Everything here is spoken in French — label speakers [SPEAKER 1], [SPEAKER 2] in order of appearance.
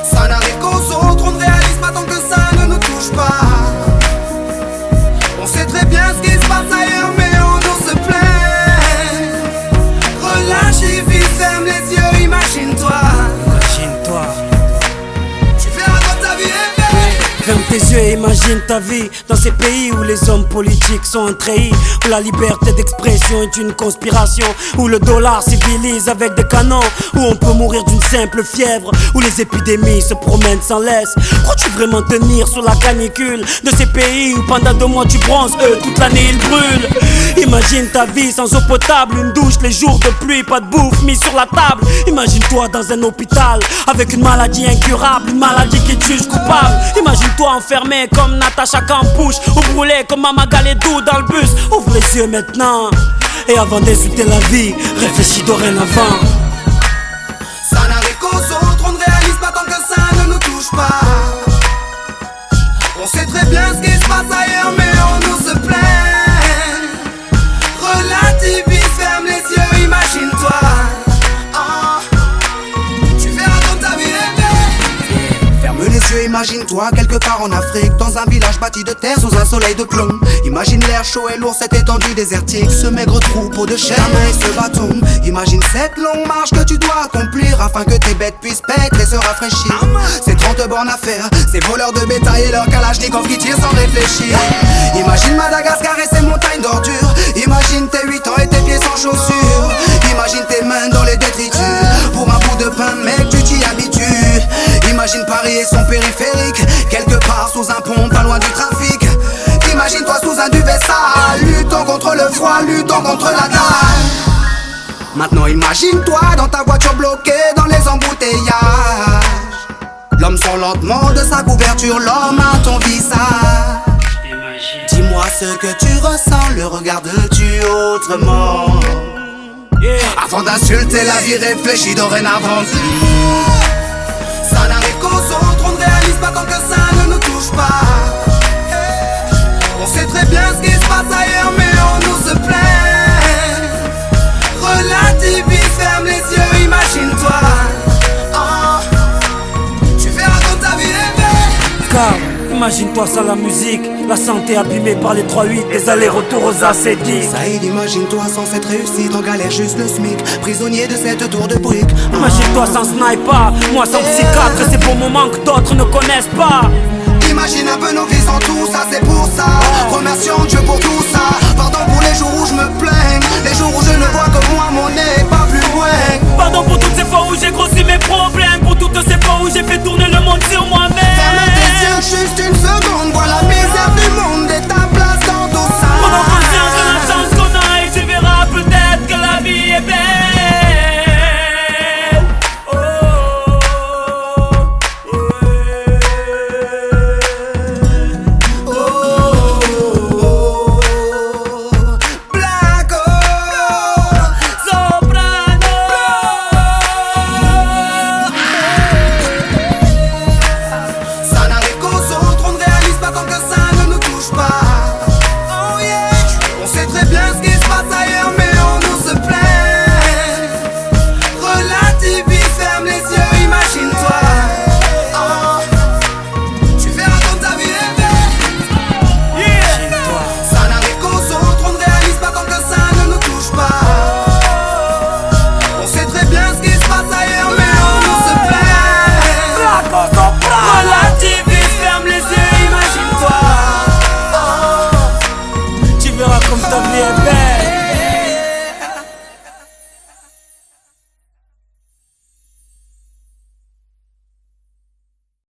[SPEAKER 1] Ça n'arrive qu'aux autres, on ne réalise pas tant que ça ne nous touche pas. On sait très bien ce qui se passe ailleurs, mais on nous se plaint. Relâche et vite, ferme les yeux, imagine-toi. Tu verras quand ta vie est belle.
[SPEAKER 2] Ferme tes yeux et imagine ta vie dans ces pays où les hommes politiques sont trahis, où la liberté d'expression est une conspiration, où le dollar civilise avec des canons, où on peut mourir d'une simple fièvre, où les épidémies se promènent sans laisse. Crois-tu vraiment tenir sur la canicule de ces pays où pendant 2 mois tu bronzes, eux toute l'année ils brûlent? Imagine ta vie sans eau potable, une douche les jours de pluie, pas de bouffe mise sur la table. Imagine-toi dans un hôpital avec une maladie incurable, une maladie qui te juge coupable. Imagine-toi enfermé comme Natacha Campouche, ou brûlé comme Mama Galedou dans le bus. Ouvre les yeux maintenant, et avant d'insulter la vie, réfléchis dorénavant.
[SPEAKER 1] Ça n'arrive qu'aux autres, on ne réalise pas tant que ça ne nous touche pas. On sait très bien ce qui se passe ailleurs, mais on nous se plaint. Relativise, ferme les yeux, imagine-toi. Tu verras quand ta vie est belle. Ferme les yeux, imagine-toi quelque part en Afrique, dans un village bâti de terre sous un soleil de plomb. Imagine l'air chaud et lourd, cette étendue désertique, ce maigre troupeau de chair, ta main et ce bâton. Imagine cette longue marche que tu dois accomplir afin que tes bêtes puissent paître et se rafraîchir. Ces 30 bornes à faire, ces voleurs de bétail et leurs kalachnikov qui tirent sans réfléchir. Imagine Madagascar et ses montagnes d'ordures. Imagine tes 8 ans et tes pieds sans chaussures. Imagine tes mains dans les détritus. Pour un bout de pain, mec, tu t'y habitues. Imagine Paris et son périphérique, quelque part sous un pont, pas loin du trafic. Imagine-toi sous un duvet sale, luttons contre le froid, luttons contre la dalle. Maintenant imagine-toi dans ta voiture bloquée dans les embouteillages. L'homme sort lentement de sa couverture, l'homme à ton visage. Dis-moi ce que tu ressens, le regardes-tu autrement? Avant d'insulter la vie, réfléchis dorénavant. Ça n'arrive qu'aux autres, on ne réalise pas tant que ça ne nous touche pas. On sait très bien ce qui se passe ailleurs, mais on nous se plaint. Relativise, ferme les yeux, imagine-toi. Tu verras quand ta vie est belle.
[SPEAKER 2] Car imagine-toi sans la musique, la santé abîmée par les 3-8, les allers-retours aux acédiques.
[SPEAKER 1] Saïd, imagine-toi sans cette réussite, en galère juste le SMIC, prisonnier de cette tour de briques.
[SPEAKER 2] Imagine-toi sans sniper, moi sans psychiatre, ces beaux moments que d'autres ne connaissent pas.
[SPEAKER 1] Imagine un peu nos vies sans tout ça, c'est pour ça. Remercions Dieu pour tout ça. Pardon pour les jours où je me plains, les jours où je ne vois que moi, mon nez pas plus loin.
[SPEAKER 2] Pardon pour toutes ces fois où j'ai grossi mes problèmes, pour toutes ces fois où j'ai fait tourner le monde sur moi-même.
[SPEAKER 1] Ferme tes yeux juste une seconde, vois la misère du monde et ta place dans tout ça.
[SPEAKER 2] Prends conscience de la chance qu'on a et tu verras peut-être que la vie est belle.
[SPEAKER 1] Comme ta vie est